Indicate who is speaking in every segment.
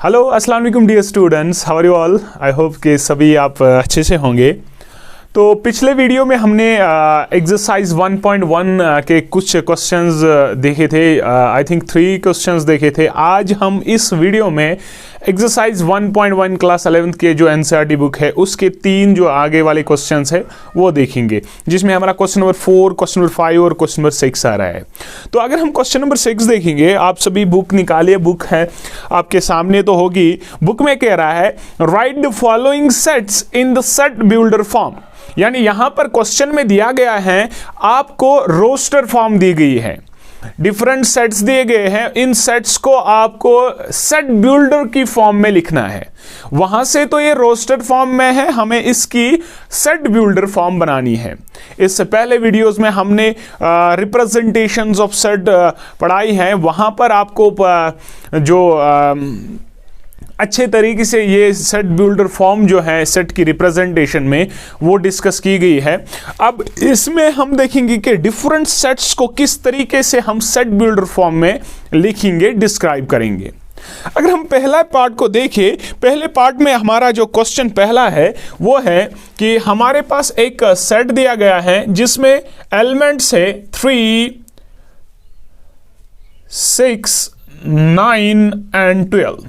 Speaker 1: Hello अस्सलाम वालेकुम dear students, how are you all. I hope कि सभी आप अच्छे से होंगे। तो पिछले वीडियो में हमने एक्सरसाइज 1.1 के कुछ क्वेश्चंस देखे थे। आई थिंक 3 क्वेश्चंस देखे थे। आज हम इस वीडियो में एक्सरसाइज 1.1 क्लास 11th के जो एनसीईआरटी बुक है उसके 3 जो आगे वाले क्वेश्चंस है वो देखेंगे, जिसमें हमारा क्वेश्चन नंबर 4, क्वेश्चन नंबर 5 और क्वेश्चन नंबर 6 आ रहा है। तो अगर हम क्वेश्चन नंबर 6 देखेंगे, आप सभी बुक निकालिए, बुक है आपके सामने तो होगी। बुक में कह रहा है right the following sets in the set builder form, यानी यहां पर क्वेश्चन में दिया गया है आपको रोस्टर फॉर्म दी गई है, डिफरेंट सेट्स दिए गए हैं। इन सेट्स को आपको सेट बिल्डर की फॉर्म में लिखना है। वहां से तो ये रोस्टर फॉर्म में है, हमें इसकी सेट बिल्डर फॉर्म बनानी है। इससे पहले वीडियोस में हमने रिप्रेजेंटेशंस ऑफ सेट पढ़ाई है, वहां पर आपको जो अच्छे तरीके से ये सेट बिल्डर फॉर्म जो है सेट की रिप्रेजेंटेशन में वो डिस्कस की गई है। अब इसमें हम देखेंगे कि डिफरेंट सेट्स को किस तरीके से हम सेट बिल्डर फॉर्म में लिखेंगे, डिस्क्राइब करेंगे। अगर हम पहला पार्ट को देखें, पहले पार्ट में हमारा जो क्वेश्चन पहला है वो है कि हमारे पास एक सेट दिया गया है जिसमें एलिमेंट्स है 3, 6, 9 एंड 12।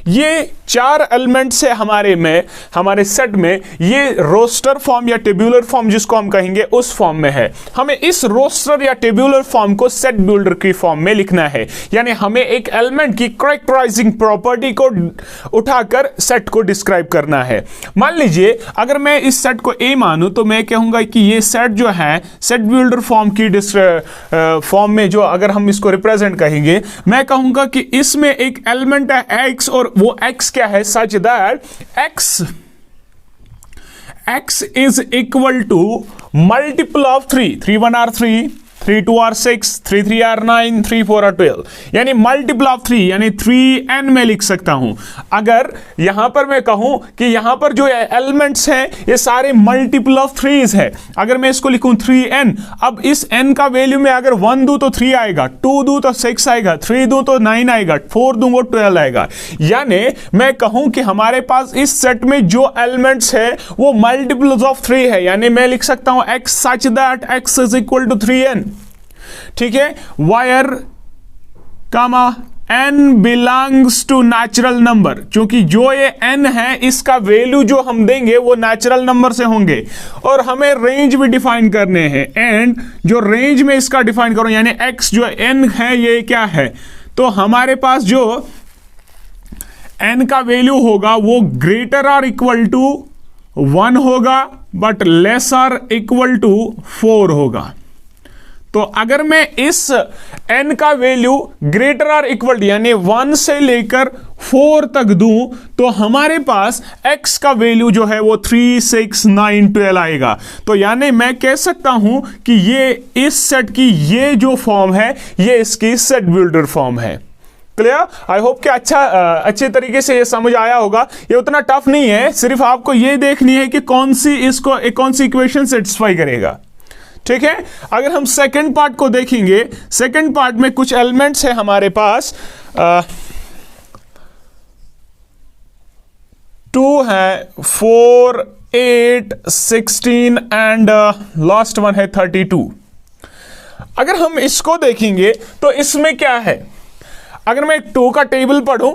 Speaker 1: ये 4 एलिमेंट्स है हमारे सेट में। ये रोस्टर फॉर्म या टेब्यूलर फॉर्म जिसको हम कहेंगे उस फॉर्म में है। हमें इस रोस्टर या टेब्यूलर फॉर्म को सेट बिल्डर की फॉर्म में लिखना है, यानी हमें एक एलिमेंट की कैरेक्टराइजिंग प्रॉपर्टी को उठाकर सेट को डिस्क्राइब करना है। मान लीजिए अगर मैं इस सेट को ए मानूं तो मैं कहूंगा कि ये सेट जो है सेट बिल्डर फॉर्म की फॉर्म में जो अगर हम इसको रिप्रेजेंट कहेंगे, मैं कहूंगा कि इसमें एक एलिमेंट है एक्स, और वो x क्या है, such that x is equal to multiple of 3 1 or 3, 3 2 or 6, 3 3 or 9, 3 4 or 12, यानी मल्टीपल ऑफ 3 यानी 3n में लिख सकता हूं। अगर यहां पर मैं कहूं कि यहां पर जो एलिमेंट्स हैं ये सारे मल्टीपल ऑफ 3s है, अगर मैं इसको लिखूं 3n, अब इस n का वैल्यू में अगर 1 दूं तो 3 आएगा, 2 दूं तो 6 आएगा, 3 दूं तो 9 आएगा, 4 दूं वो 12 आएगा। यानी मैं कहूं कि हमारे पास इस सेट में जो एलिमेंट्स है वो मल्टीपल्स ऑफ 3 है, यानी मैं लिख सकता हूं x such that x is equal to 3n। ठीक है, where comma n belongs to natural number, क्योंकि जो ये n है इसका वैल्यू जो हम देंगे वो नेचुरल नंबर से होंगे, और हमें रेंज भी डिफाइन करने हैं। एंड जो रेंज में इसका डिफाइन करो, यानी x जो n है ये क्या है, तो हमारे पास जो n का वैल्यू होगा वो ग्रेटर और इक्वल टू 1 होगा बट लेस और इक्वल टू 4 होगा। तो अगर मैं इस n का वैल्यू ग्रेटर और इक्वल यानी 1 से लेकर 4 तक दूं तो हमारे पास x का वैल्यू जो है वो 3, 6, 9, 12 आएगा। तो यानी मैं कह सकता हूं कि ये इस सेट की ये जो फॉर्म है ये इसकी सेट बिल्डर फॉर्म है। क्लियर? आई होप कि अच्छे तरीके से ये समझ आया होगा। ये उतना टफ नहीं है, सिर्फ आपको ये देखनी है कि कौन सी इक्वेशन सेटिस्फाई करेगा। ठीक है, अगर हम सेकंड पार्ट को देखेंगे, सेकंड पार्ट में कुछ एलिमेंट्स है हमारे पास, 2 है, 4, 8, 16 एंड लास्ट वन है 32। अगर हम इसको देखेंगे तो इसमें क्या है, अगर मैं 2 का टेबल पढ़ूं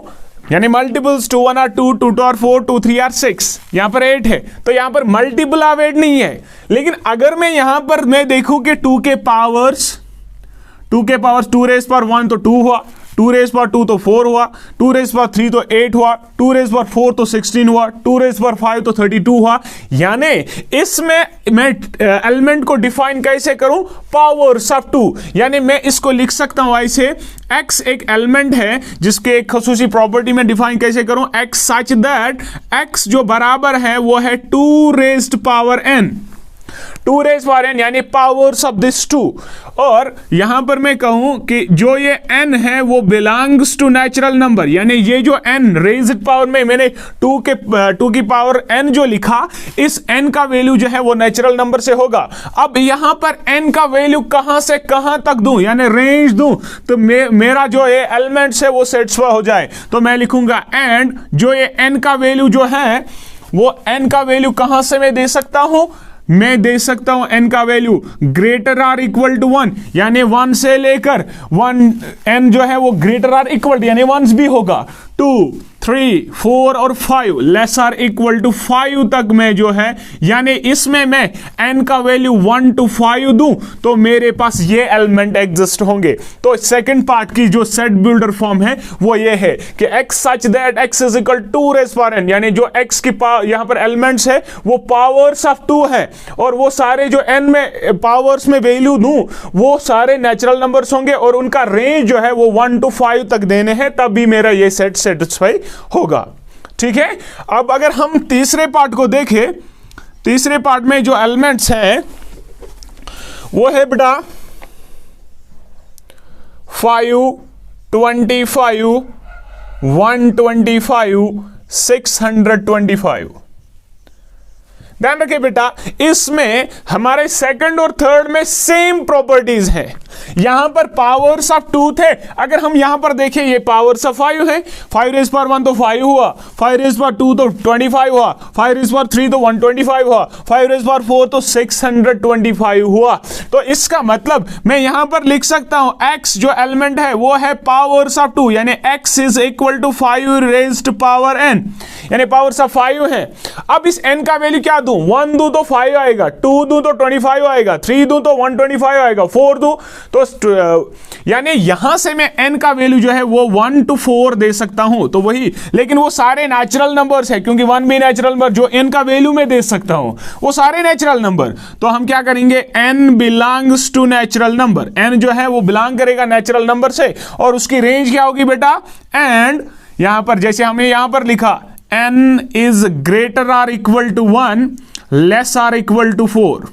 Speaker 1: यानी मल्टीपल्स 2 1 आर 2, 2 2 आर 4, 2 3 आर 6, यहां पर 8 है, तो यहां पर मल्टीपल ऑफ 8 नहीं है। लेकिन अगर मैं यहां पर मैं देखूं कि 2 के पावर्स 2 रेज पर 1 तो 2 हुआ, 2 रेज पर 2 तो 4 हुआ, 2 रेज पर 3 तो 8 हुआ, 2 रेज पर 4 तो 16 हुआ, 2 रेज पर 5 तो 32 हुआ। यानी इसमें मैं एलिमेंट को डिफाइन कैसे करूं, पावर्स ऑफ 2, यानी मैं इसको लिख सकता हूं ऐसे, x एक एलिमेंट है जिसके एक खसूसी प्रॉपर्टी में डिफाइन कैसे करूं, x सच दैट x जो बराबर है वो है 2 raised power n। 2 raise power n यानी पावर्स ऑफ दिस 2। और यहां पर मैं कहूं कि जो ये n है वो बिलोंग्स टू नेचुरल नंबर, यानी ये जो n रेज्ड पावर में मैंने 2 की पावर n जो लिखा, इस n का वैल्यू जो है वो नेचुरल नंबर से होगा। अब यहां पर n का वैल्यू कहां से कहां तक दूं, यानी रेंज दूं, तो मेरा जो ये एलिमेंट्स है वो सेटिस्फाई हो जाए, तो मैं लिखूंगा एंड जो ये n का वैल्यू जो है वो n का वैल्यू कहां से मैं दे सकता हूं, मैं दे सकता हूं n का value greater or equal to 1, यानी 1 से लेकर 1 n जो है वो ग्रेटर आर इक्वल यानी 1 भी होगा, 2 3 4 और 5 लेस आर इक्वल टू 5 तक में जो है, यानी इसमें मैं n का वैल्यू 1 to 5 दूं तो मेरे पास ये एलिमेंट एग्जिस्ट होंगे। तो सेकंड पार्ट की जो सेट बिल्डर फॉर्म है वो ये है कि x such that x is equal 2 raise power n, यानी जो x की यहां पर एलिमेंट्स है वो पावर्स ऑफ 2 है, और वो सारे जो n में पावर्स में वैल्यू दूं वो सारे नेचुरल नंबर्स होंगे और उनका रेंज जो है वो 1 to 5 तक देने हैं, तब भी मेरा ये सेट सेटिस्फाई होगा। ठीक है, अब अगर हम तीसरे पार्ट को देखें, तीसरे पार्ट में जो एलिमेंट्स हैं वो है बेटा 5 25 125 625। ध्यान रखिए बेटा, इसमें हमारे सेकंड और थर्ड में सेम प्रॉपर्टीज है। यहां पर पावर्स ऑफ 2 थे, अगर हम यहां पर देखें ये पावर्स ऑफ 5 है, 5 रेज पावर 1 तो 5 हुआ, 5 रेज पावर 2 तो 25 हुआ, 5 रेज पावर 3 तो 125 हुआ, 5 रेज पावर 4 तो 625 हुआ। तो इसका मतलब मैं यहां पर लिख सकता हूं x जो एलिमेंट है वो है पावर्स ऑफ 2, यानी x is equal to 5 raised power n, यानी पावर्स ऑफ 5 है। अब इस n का वैल्यू क्या दूं, 1 दूं तो 5 आएगा, 2 दूं तो 25 आएगा, 3 दूं तो 125 आएगा, 4 दूं तो यानी यहां से मैं n का वैल्यू जो है वो 1 to 4 दे सकता हूं। तो वही, लेकिन वो सारे नेचुरल नंबर्स है, क्योंकि 1 भी नेचुरल नंबर, जो n का वैल्यू मैं दे सकता हूं वो सारे नेचुरल नंबर। तो हम क्या करेंगे, n belongs to natural number, n जो है वो बिलोंग करेगा नेचुरल नंबर से, और उसकी रेंज क्या होगी बेटा, एंड यहां पर जैसे हमने यहां पर लिखा n is greater or equal to 1 less or equal to 4।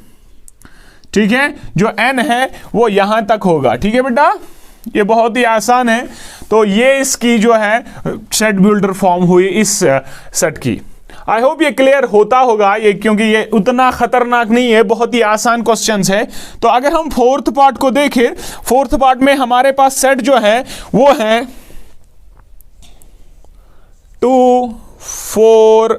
Speaker 1: ठीक है, जो n है वो यहां तक होगा। ठीक है बेटा, ये बहुत ही आसान है। तो ये इसकी जो है सेट बिल्डर फॉर्म हुई इस सेट की। आई होप ये क्लियर होता होगा ये, क्योंकि ये उतना खतरनाक नहीं है, बहुत ही आसान क्वेश्चंस है। तो अगर हम फोर्थ पार्ट को देखें, फोर्थ पार्ट में हमारे पास सेट जो है वो है 2 4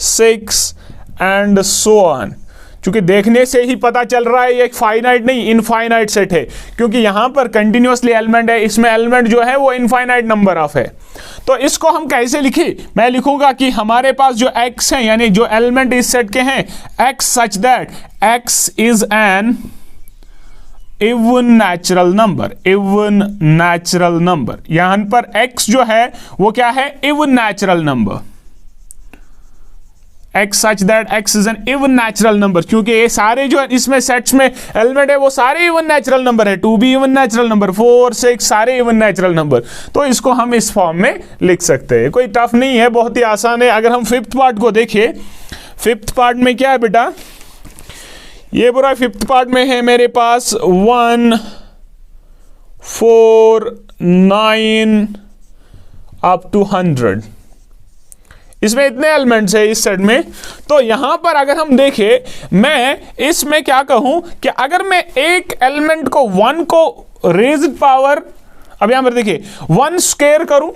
Speaker 1: 6 एंड सो ऑन। क्योंकि देखने से ही पता चल रहा है ये एक फाइनाइट नहीं इनफाइनाइट सेट है, क्योंकि यहां पर कंटिन्यूअसली एलिमेंट है, इसमें एलिमेंट जो है वो इनफाइनाइट नंबर ऑफ है। तो इसको हम कैसे लिखें, मैं लिखूंगा कि हमारे पास जो x है, यानी जो एलिमेंट इस सेट के हैं, x such that x is N even natural number, even natural number. यहां पर x जो है वो क्या है, even natural number, x such that x is N even natural number, क्योंकि ये सारे जो इसमें सेट्स में एलिमेंट है वो सारे इवन नेचुरल नंबर है, 2 भी इवन नेचुरल नंबर, 4 6 सारे इवन नेचुरल नंबर। तो इसको हम इस फॉर्म में लिख सकते हैं, कोई टफ नहीं है, बहुत ही आसान है। अगर हम फिफ्थ पार्ट को देखें, फिफ्थ पार्ट में क्या है बेटा, ये पूरा फिफ्थ पार्ट में है मेरे पास 1 4 9 अप टू 100, इसमें इतने एलिमेंट्स है इस सेट में। तो यहां पर अगर हम देखें, मैं इसमें क्या कहूं कि अगर मैं एक एलिमेंट को 1 को रेज्ड पावर, अब यहां पर देखिए 1 स्क्वायर करूं,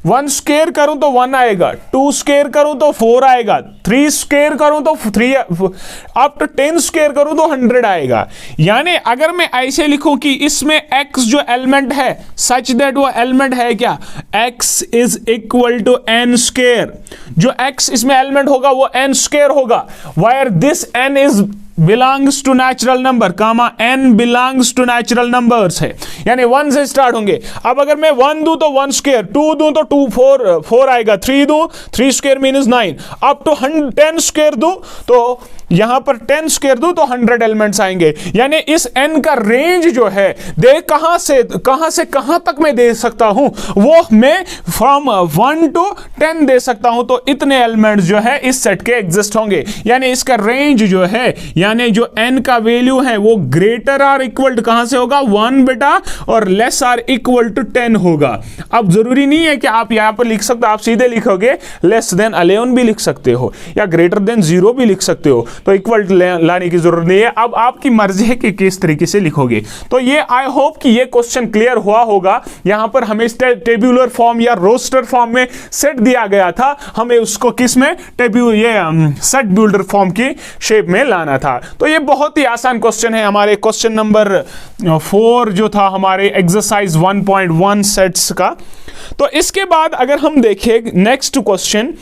Speaker 1: 1 स्क्वायर करूं तो 1 आएगा, 2 स्क्वायर करूं तो 4 आएगा, 3 स्क्वायर करूं तो 3, अप टू 10 स्क्वायर करूं तो 100 आएगा। यानी अगर मैं ऐसे लिखूं कि इसमें x जो एलिमेंट है सच दैट वो एलिमेंट है क्या, x is equal to n square, जो x इसमें एलिमेंट होगा वो n स्क्वायर होगा, where this n is belongs to natural number, comma n belongs to natural numbers है, यानी 1 से स्टार्ट होंगे। अब अगर मैं 1 दूं तो 1 स्क्वायर, 2 दूं तो 2 4 आएगा, 3 दूं 3 square means 9, up to 10 square दूं तो यहां पर 10 स्क्वायर दूं तो 100 एलिमेंट्स आएंगे। यानी इस n का रेंज जो है दे कहां से कहां तक मैं दे सकता हूं, वो मैं फ्रॉम 1 to 10 दे सकता हूं। तो इतने एलिमेंट्स जो है इस सेट के एग्जिस्ट होंगे, यानी इसका रेंज जो है यानी जो n का वैल्यू है वो ग्रेटर आर इक्वल टू कहां से होगा 1 बेटा, और लेस आर इक्वल टू 10 होगा। अब जरूरी नहीं है कि आप यहां पर लिख सकते हो, आप सीधे लिखोगे लेस देन 11 भी लिख सकते हो या ग्रेटर देन 0 भी लिख सकते हो, तो इक्वल टू लाने की जरूरत नहीं है। अब आपकी मर्जी है कि किस तरीके से लिखोगे। तो ये आई होप कि ये क्वेश्चन क्लियर हुआ होगा। यहां पर हमें टेब्यूलर फॉर्म या रोस्टर फॉर्म में सेट दिया गया था, हमें उसको किस में सेट बिल्डर फॉर्म की शेप में लाना था। तो ये बहुत ही आसान क्वेश्चन है। हमारे क्वेश्चन नंबर 4 जो था हमारे एक्सरसाइज 1.1 सेट्स का। तो इसके बाद अगर हम देखें नेक्स्ट क्वेश्चन,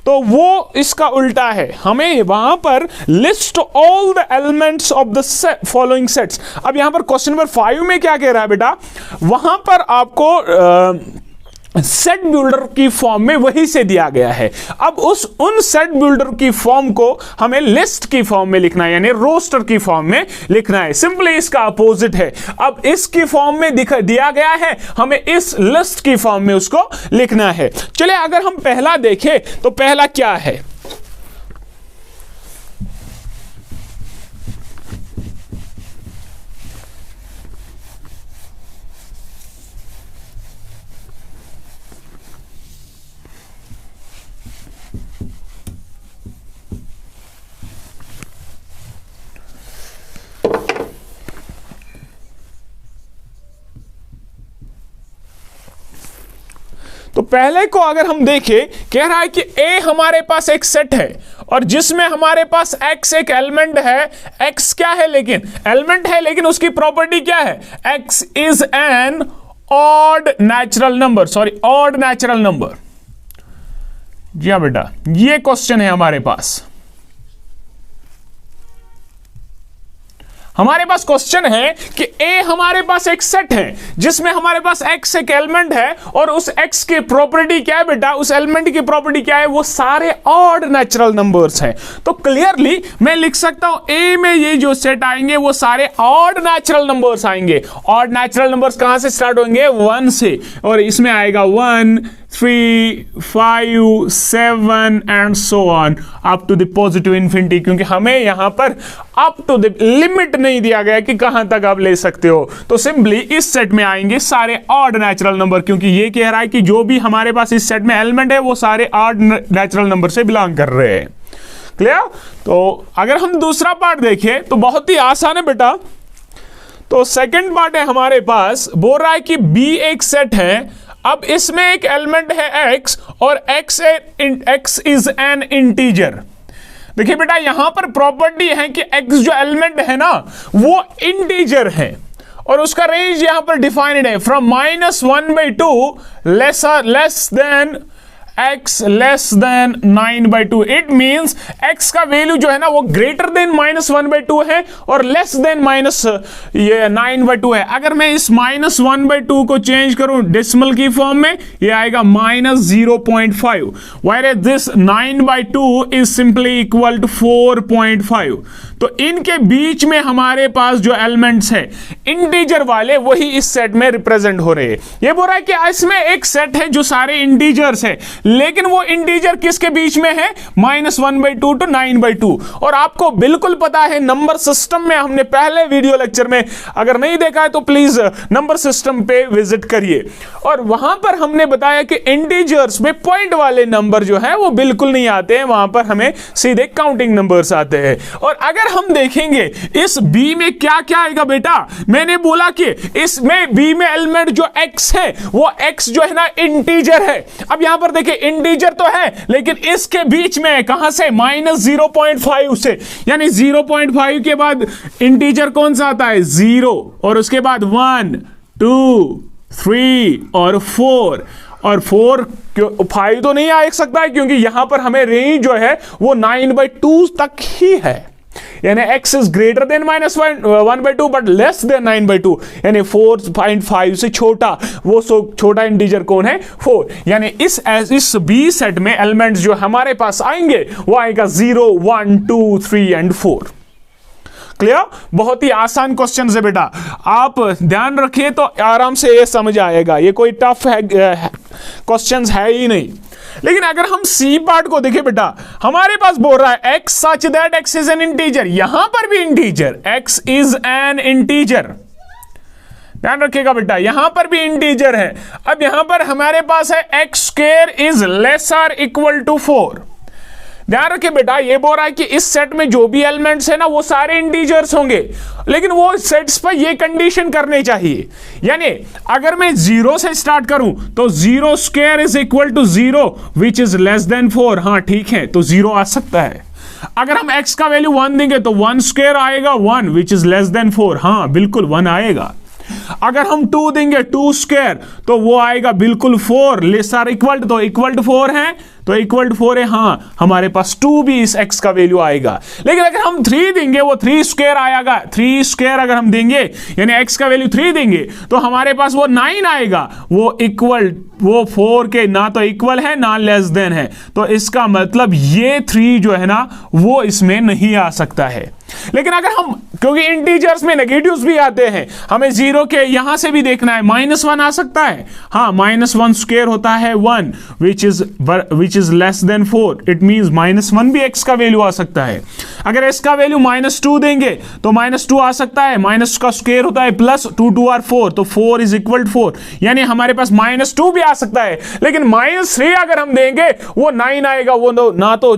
Speaker 1: तो वो इसका उल्टा है। हमें वहां पर list all the elements of the following sets. अब यहां पर क्वेश्चन नंबर 5 में क्या कह रहा है बेटा, वहां पर आपको सेट बिल्डर की फॉर्म में वही से दिया गया है। अब उन सेट बिल्डर की फॉर्म को हमें लिस्ट की फॉर्म में लिखना है, यानी रोस्टर की फॉर्म में लिखना है। सिंपली इसका अपोजिट है। अब इसकी फॉर्म में दिया गया है, हमें इस लिस्ट की फॉर्म में उसको लिखना है। चलिए अगर हम पहला देखें तो पहला क्या है, तो पहले को अगर हम देखें, कह रहा है कि ए हमारे पास एक सेट है और जिसमें हमारे पास x एक एलिमेंट है। x क्या है, लेकिन एलिमेंट है, लेकिन उसकी प्रॉपर्टी क्या है, x is an odd natural number, sorry odd natural number. जी हाँ बेटा, ये क्वेश्चन है हमारे पास। हमारे पास क्वेश्चन है कि ए हमारे पास एक सेट है जिसमें हमारे पास x एक एलिमेंट है और उस x की प्रॉपर्टी क्या है बेटा, उस एलिमेंट की प्रॉपर्टी क्या है, वो सारे ऑड नेचुरल नंबर्स हैं। तो क्लियरली मैं लिख सकता हूं ए में ये जो सेट आएंगे वो सारे ऑड नेचुरल नंबर्स आएंगे। ऑड नेचुरल नंबर्स कहां से स्टार्ट होंगे, 1 से, और इसमें आएगा 1, 3, 5, 7 and so on up to the positive infinity, क्योंकि हमें यहां पर अप टू द लिमिट नहीं दिया गया कि कहां तक आप ले सकते हो। तो सिंपली इस सेट में आएंगे सारे ऑड नेचुरल नंबर, क्योंकि ये कह रहा है कि जो भी हमारे पास इस सेट में एलिमेंट है वो सारे ऑड नेचुरल नंबर से बिलोंग कर रहे हैं। क्लियर? तो अगर हम दूसरा पार्ट देखें तो बहुत ही आसान है बेटा। तो सेकंड पार्ट है हमारे पास, बोल रहा है कि b एक सेट है। अब इसमें एक एलिमेंट है x और x इज एन इंटीजर। देखिए बेटा, यहां पर प्रॉपर्टी है कि x जो एलिमेंट है ना वो इंटीजर है और उसका रेंज यहां पर डिफाइंड है from -1/2 less than x less than 9/2। It means x का वैल्यू जो है ना वो ग्रेटर देन -1/2 है और लेस देन -9/2 है। अगर मैं इस -1/2 को चेंज करूं डेसिमल की फॉर्म में, ये आएगा -0.5, where this 9/2 is simply equal to 4.5। तो इनके बीच में हमारे पास जो एलिमेंट्स है इंटीजर वाले वही इस सेट में रिप्रेजेंट हो रहे हैं। ये बोल रहा है कि इसमें एक सेट है जो सारे इंटीजर्स है, लेकिन वो इंटीजर किसके बीच में है, -1/2 टू 9/2। और आपको बिल्कुल पता है नंबर सिस्टम में, हमने पहले वीडियो लेक्चर में, अगर नहीं देखा है तो प्लीज नंबर सिस्टम पे विजिट करिए, और वहां पर हमने बताया कि इंटीजर्स में पॉइंट वाले नंबर जो है वो बिल्कुल नहीं आते हैं, वहां पर हमें सीधे काउंटिंग नंबर्स आते हैं। और अगर हम देखेंगे इस b में क्या क्या आएगा बेटा, मैंने बोला कि इसमें b में एलिमेंट जो x है वो x जो है ना इंटीजर है। अब यहां पर देखिए इंटीजर तो है लेकिन इसके बीच में कहां से, -0.5 से, यानी 0.5 के बाद इंटीजर कौन सा आता है, 0, और उसके बाद 1, 2, 3 और 4, और 4 5 तो नहीं आ सकता है क्योंकि यहां पर हमें रेंज जो है वो 9/2 तक ही है, यानी x is greater than -1/2 but less than 9/2, यानी 4.5 से छोटा, वो छोटा इंटीजर कौन है, 4। यानी इस बी सेट में एलिमेंट्स जो हमारे पास आएंगे वो आएगा 0, 1, 2, 3 एंड 4। क्लियर? बहुत ही आसान क्वेश्चन है बेटा, आप ध्यान रखिए तो आराम से ये समझ आएगा। ये कोई टफ है क्वेश्चन है ही नहीं। लेकिन अगर हम सी पार्ट को देखें बेटा, हमारे पास बोल रहा है x such that x is N integer, यहां पर भी integer, x is N integer, ध्यान रखिएगा बेटा, यहां पर भी इंटीजर है। अब यहां पर हमारे पास है x square is less or equal to 4। ध्यान रखिए बेटा, ये बोल रहा है कि इस सेट में जो भी एलिमेंट्स है ना वो सारे इंटीजर्स होंगे, लेकिन वो सेट्स पर ये कंडीशन करने चाहिए, यानी अगर मैं 0 से स्टार्ट करूं तो 0 square is equal to 0 which is less than 4। हाँ ठीक है, तो 0 आ सकता है। अगर हम x का वैल्यू 1 देंगे तो 1 स्क्वायर आएगा 1 विच इज लेस देन 4। हाँ बिल्कुल 1 आएगा। अगर हम 2 देंगे 2 स्क्वायर तो वो आएगा बिल्कुल 4 लेस आर इक्वल, तो इक्वल टू 4 है, तो इक्वल टू 4 है। हाँ हमारे पास 2 भी इस x का वैल्यू आएगा। लेकिन अगर हम 3 देंगे वो 3 स्क्वायर आएगा, 3 स्क्वायर अगर हम देंगे यानी x का वैल्यू 3 देंगे तो हमारे पास वो 9 आएगा, वो इक्वल, वो 4 के ना तो इक्वल है ना लेस देन है, तो इसका मतलब ये 3 जो है ना वो इसमें नहीं आ सकता है। लेकिन अगर हम, क्योंकि इंटीजर्स में नेगेटिव्स भी आते हैं, हमें 0 के यहां से भी देखना है, -1 आ सकता है। हाँ -1 स्क्वायर होता है 1 विच is less than 4, it means -1 भी x का वैल्यू आ सकता है। अगर x का वैल्यू -2 देंगे तो -2 आ सकता है, माइनस का स्क्वायर होता है प्लस 2 2 आर 4, तो 4 इज इक्वल 4, यानी हमारे पास -2 भी आ सकता है। लेकिन -3 अगर हम देंगे वो 9 आएगा, वो ना तो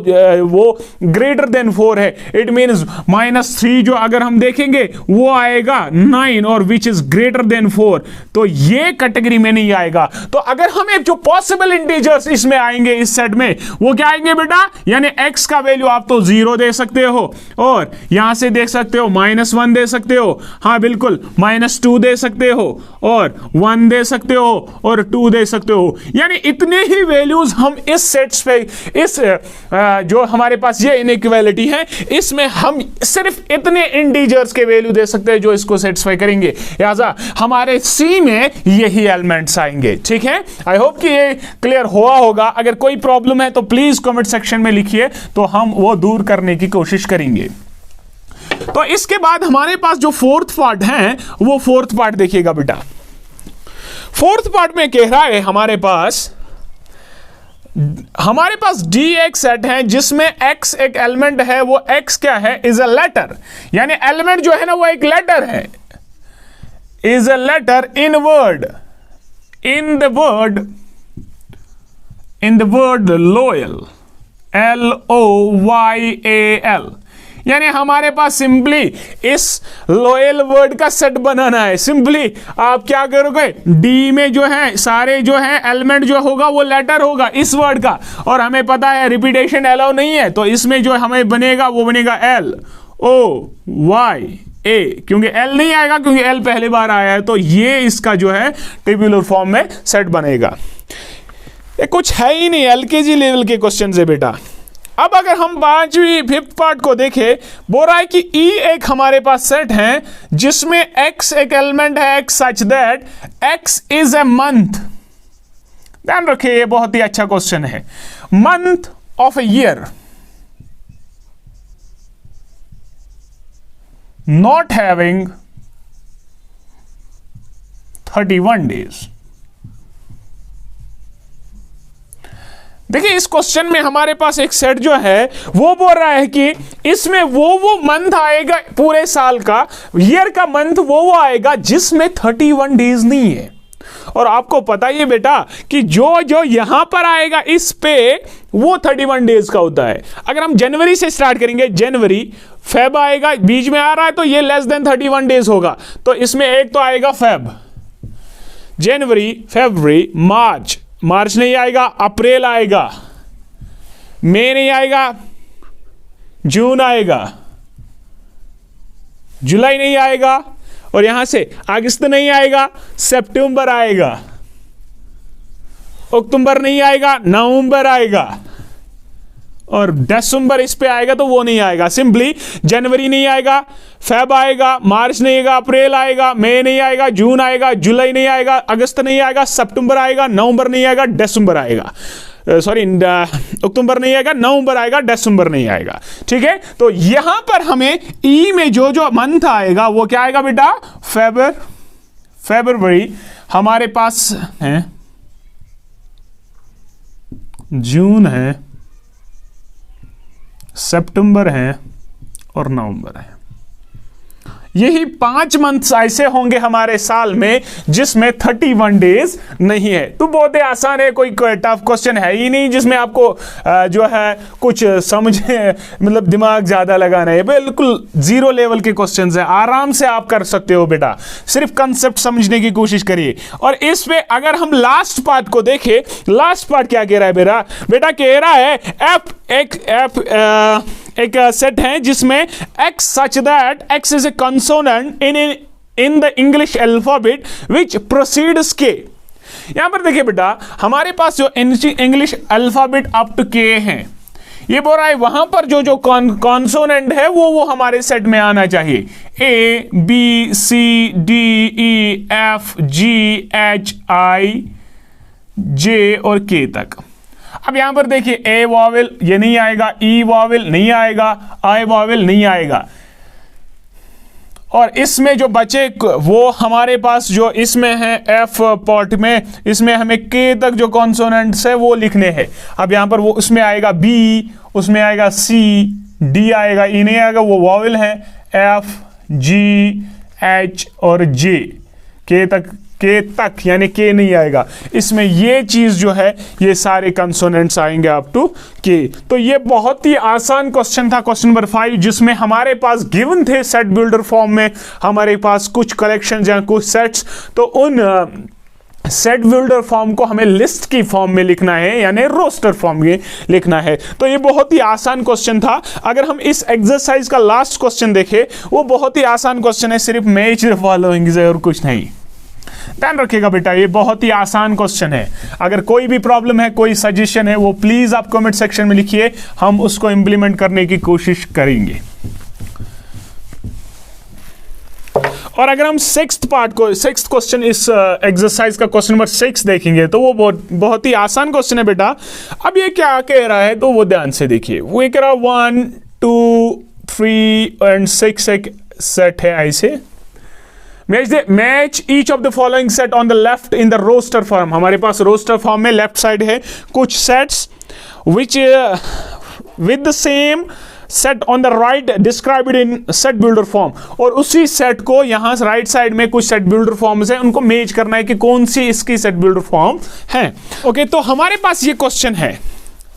Speaker 1: वो ग्रेटर देन 4 है, इट मींस -3 जो अगर हम देखेंगे वो आएगा 9 और विच इज ग्रेटर देन 4, तो ये कैटेगरी में नहीं आएगा। तो अगर हमें जो पॉसिबल इंटीजर्स इसमें आएंगे इस सेट में वो क्या आएंगे बेटा, यानी x का वैल्यू आप तो 0 दे सकते हो और यहां से देख सकते हो -1 दे सकते हो, हाँ बिल्कुल -2 दे सकते हो और 1 दे सकते हो और 2 दे सकते हो, यानी इतने ही वैल्यूज हम इस सेट्स पे, इस जो हमारे पास ये इनइक्वालिटी है इसमें हम सिर्फ इतने इंटीजर्स के वैल्यू दे सकते हैं जो इसको सेटिस्फाई करेंगे, लिहाजा हमारे सी में यही एलिमेंट्स आएंगे। ठीक है, आई होप कि ये क्लियर हुआ होगा। अगर कोई प्रॉब्लम है तो प्लीज कमेंट सेक्शन में लिखिए, तो हम वो दूर करने की कोशिश करेंगे। तो इसके बाद हमारे पास जो फोर्थ पार्ट है वो फोर्थ पार्ट देखिएगा बेटा। फोर्थ पार्ट में कह रहा है हमारे पास डी एक सेट है जिसमें x एक एलिमेंट है, वो x क्या है, इज अ लेटर, यानी एलिमेंट जो है ना वो एक लेटर है, is a letter in the word loyal, LOYAL, यानी हमारे पास सिंपली इस लॉयल वर्ड का सेट बनाना है। सिंपली आप क्या करोगे, डी में जो है सारे जो है एलिमेंट जो होगा वो लेटर होगा इस वर्ड का, और हमें पता है रिपीटेशन अलाउ नहीं है, तो इसमें जो हमें बनेगा वो बनेगा LOYA, क्योंकि L नहीं आएगा क्योंकि L पहली बार आया है, तो ये इसका जो है टेबुलर फॉर्म में सेट बनेगा। ये कुछ है ही नहीं, LKG लेवल के क्वेश्चन है बेटा। अब अगर हम 5वीं 5th पार्ट को देखें, बोल रहा है कि E एक हमारे पास सेट है जिसमें X एक एलिमेंट है, X such that X is a month. ध्यान रखिए ये बहुत ही अच्छा क्वेश्चन है। Month of a year not having 31 days. देखिए इस क्वेश्चन में हमारे पास एक सेट जो है वो बोल रहा है कि इसमें वो मंथ आएगा पूरे साल का, ईयर का मंथ वो आएगा जिसमें 31 डेज नहीं है। और आपको पता ही है बेटा कि जो यहां पर आएगा इस पे वो 31 डेज का होता है। अगर हम जनवरी से स्टार्ट करेंगे, जनवरी, फेब आएगा बीच में आ रहा है तो ये लेस देन 31 डेज होगा, तो इसमें एक तो आएगा फेब, जनवरी, फरवरी, मार्च नहीं आएगा, अप्रैल आएगा, मई नहीं आएगा, जून आएगा, जुलाई नहीं आएगा, और यहां से अगस्त नहीं आएगा, सितंबर आएगा, अक्टूबर नहीं आएगा, नवंबर आएगा, और दिसंबर इस पे आएगा तो वो नहीं आएगा। सिंपली जनवरी नहीं आएगा, फेब आएगा, मार्च नहीं आएगा, अप्रैल आएगा, मई नहीं आएगा, जून आएगा, जुलाई नहीं आएगा, अगस्त नहीं आएगा, सितंबर आएगा, नवंबर नहीं आएगा, दिसंबर आएगा, सॉरी अक्टूबर नहीं आएगा, नवंबर आएगा, दिसंबर नहीं आएगा। ठीक है, तो यहां पर हमें ई में जो मंथ आएगा वो क्या आएगा बेटा, फरवरी हमारे पास है, जून है, सितंबर है और नवंबर है। यही 5 मंथ्स ऐसे होंगे हमारे साल में जिसमें 31 डेज नहीं है। तो बहुत ही आसान है, कोई टफ क्वेश्चन है ही नहीं जिसमें आपको जो है कुछ समझे, मतलब दिमाग ज्यादा लगाना है। बिल्कुल जीरो लेवल के क्वेश्चंस है, आराम से आप कर सकते हो बेटा, सिर्फ कंसेप्ट समझने की कोशिश करिए। और इसमें अगर हम लास्ट पार्ट को देखें, लास्ट पार्ट क्या कह रहा है बेटा कह रहा है एक सेट है जिसमें x such that x is a consonant in the English alphabet which precedes k। यहां पर देखिए बेटा, हमारे पास जो English alphabet up to k है, ये बोल रहा है वहां पर जो कॉन्सोनेंट है वो हमारे सेट में आना चाहिए। A B C D E F G H I J और K तक। अब यहां पर देखिए ए वॉवेल ये नहीं आएगा, ई वॉवेल नहीं आएगा, आई वॉवेल नहीं आएगा। और इसमें जो बचे वो हमारे पास जो इसमें है एफ पार्ट में, इसमें हमें के तक जो कॉन्सोनेंट्स है वो लिखने हैं। अब यहां पर वो उसमें आएगा बी, उसमें आएगा सी, डी आएगा, ई नहीं आएगा, वो वॉवेल है एफ जी एच और जे, के तक यानी के नहीं आएगा। इसमें ये चीज जो है ये सारे कंसोनेंट्स आएंगे अप टू के। तो ये बहुत ही आसान क्वेश्चन था, क्वेश्चन नंबर 5, जिसमें हमारे पास गिवन थे सेट बिल्डर फॉर्म में हमारे पास कुछ कलेक्शंस या कुछ सेट्स। तो उन सेट बिल्डर फॉर्म को हमें लिस्ट की फॉर्म में लिखना है, यानी रोस्टर फॉर्म में लिखना है। तो ये बहुत ही आसान क्वेश्चन था। अगर हम इस एक्सरसाइज का लास्ट क्वेश्चन देखें, वो बहुत ही आसान क्वेश्चन है, सिर्फ मैच द फॉलोइंग से और कुछ नहीं। ध्यान रखिएगा बेटा, ये बहुत ही आसान क्वेश्चन है। अगर कोई भी प्रॉब्लम है, कोई सजेशन है, वो प्लीज आप कमेंट सेक्शन में लिखिए, हम उसको इंप्लीमेंट करने की कोशिश करेंगे। और अगर हम सिक्स्थ क्वेश्चन इस एक्सरसाइज का क्वेश्चन नंबर 6 देखेंगे तो वो बहुत ही आसान क्वेश्चन है बेटा। अब ये क्या कह रहा है तो वो ध्यान से देखिए। वो कह रहा 1 2 3 और 6 एक सेट है ऐसे। Match each of the following set on the left in the roster form. हमारे पास रोस्टर फॉर्म में लेफ्ट साइड है कुछ sets which with the same set on the right described in set builder form. और उसी set को यहां right side में कुछ सेट बिल्डर फॉर्म्स है, उनको मैच करना है कि कौन सी इसकी सेट बिल्डर फॉर्म है। ओके, तो हमारे पास ये क्वेश्चन है।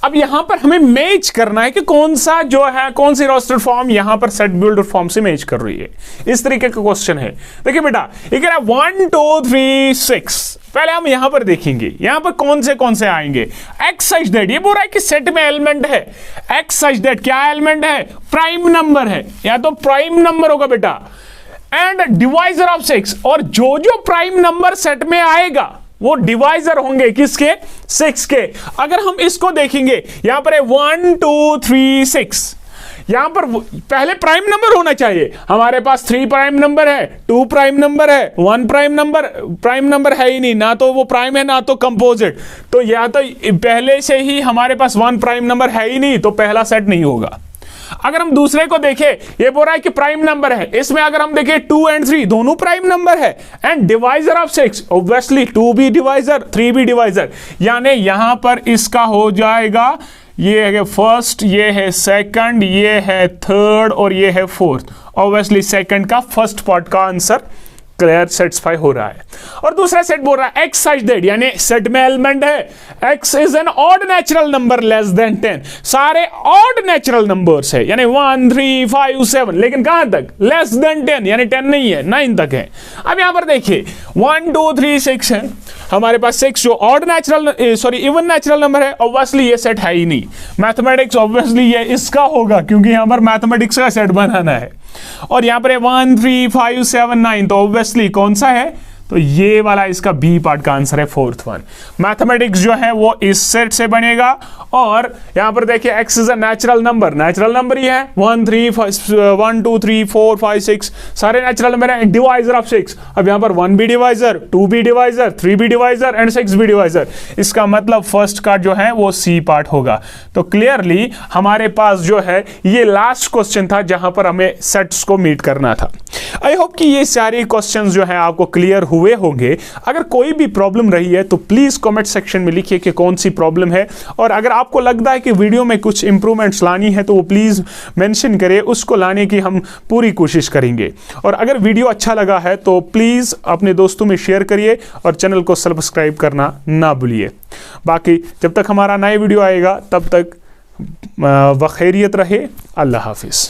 Speaker 1: अब यहां पर हमें मैच करना है कि कौन सा जो है, कौन सी रोस्टर फॉर्म यहां पर सेट बिल्डर फॉर्म से मैच कर रही है। इस तरीके का क्वेश्चन है। देखिए बेटा, ये कह रहा है 1 2 3 6। पहले हम यहां पर देखेंगे यहां पर कौन से आएंगे। एक्स सच दैट, ये बोल रहा है कि सेट में एलिमेंट है। एक्स सच दैट क्या एलिमेंट है? प्राइम नंबर है, या तो प्राइम नंबर होगा बेटा, एंड डिवाइजर ऑफ 6। और जो प्राइम नंबर सेट में आएगा वो डिवाइजर होंगे किसके? 6 के। अगर हम इसको देखेंगे यहां पर है 1 2 3 6, यहां पर पहले प्राइम नंबर होना चाहिए। हमारे पास 3 प्राइम नंबर है, 2 प्राइम नंबर है, 1 प्राइम नंबर है ही नहीं, ना तो वो प्राइम है ना तो कंपोजिट। तो या तो पहले से ही हमारे पास 1 प्राइम नंबर है ही नहीं, तो पहला सेट नहीं होगा। अगर हम दूसरे को देखें, ये बोल रहा है कि प्राइम नंबर है, इसमें अगर हम देखें 2 और 3 दोनों प्राइम नंबर है, एंड डिवाइजर ऑफ 6 ऑब्वियसली 2 भी डिवाइजर 3 भी डिवाइजर, यानी यहां पर इसका हो जाएगा, ये है फर्स्ट, ये है सेकंड, ये है थर्ड और ये है फोर्थ। ऑब्वियसली सेकंड का फर्स्ट पार्ट का आंसर क्लियर सेटिस्फाई हो रहा है। और दूसरा सेट बोल रहा है एक्स सच दैट, यानी सेट में एलिमेंट है x is an odd natural number less than 10। सारे ऑड नेचुरल नंबर्स है, यानी 1 3 5 7, लेकिन कहां तक? लेस देन 10, यानी 10 नहीं है, 9 तक है। अब यहां पर देखिए 1 2 3 6 है, हमारे पास 6 जो ऑड इवन नेचुरल नंबर है, ऑब्वियसली ये सेट है ही नहीं। मैथमेटिक्स ऑब्वियसली ये इसका होगा, क्योंकि यहां पर मैथमेटिक्स का सेट बनाना है। और यहां पर 1 3 5 7 9, तो ऑब्वियसली कौन सा है? तो ये वाला इसका बी पार्ट का आंसर है, फोर्थ वन। मैथमेटिक्स जो है वो इस सेट से बनेगा। और यहां पर देखिए x is a natural number ही है। 1 2 3 4 5 6 सारे नेचुरल नंबर है, डिवाइजर ऑफ 6। अब यहां पर 1 भी डिवाइजर, 2 भी डिवाइजर, 3 भी डिवाइजर एंड 6 भी डिवाइजर। इसका मतलब फर्स्ट का जो है वो सी पार्ट होगा। तो क्लियरली हमारे पास जो है ये लास्ट क्वेश्चन था जहां पर हमें सेट्स को मीट करना था। आई होप कि ये सारे क्वेश्चंस जो है आपको क्लियर हुए होंगे। अगर कोई भी प्रॉब्लम रही है तो प्लीज़ कमेंट सेक्शन में लिखिए कि कौन सी प्रॉब्लम है, और अगर आपको लगता है कि वीडियो में कुछ इंप्रूवमेंट्स लानी है तो वो प्लीज़ मेंशन करें, उसको लाने की हम पूरी कोशिश करेंगे। और अगर वीडियो अच्छा लगा है तो प्लीज़ अपने दोस्तों में शेयर करिए और चैनल को सब्सक्राइब करना ना भूलिए। बाकी जब तक हमारा नया वीडियो आएगा तब तक बखैरियत रहे। अल्लाह हाफिज़।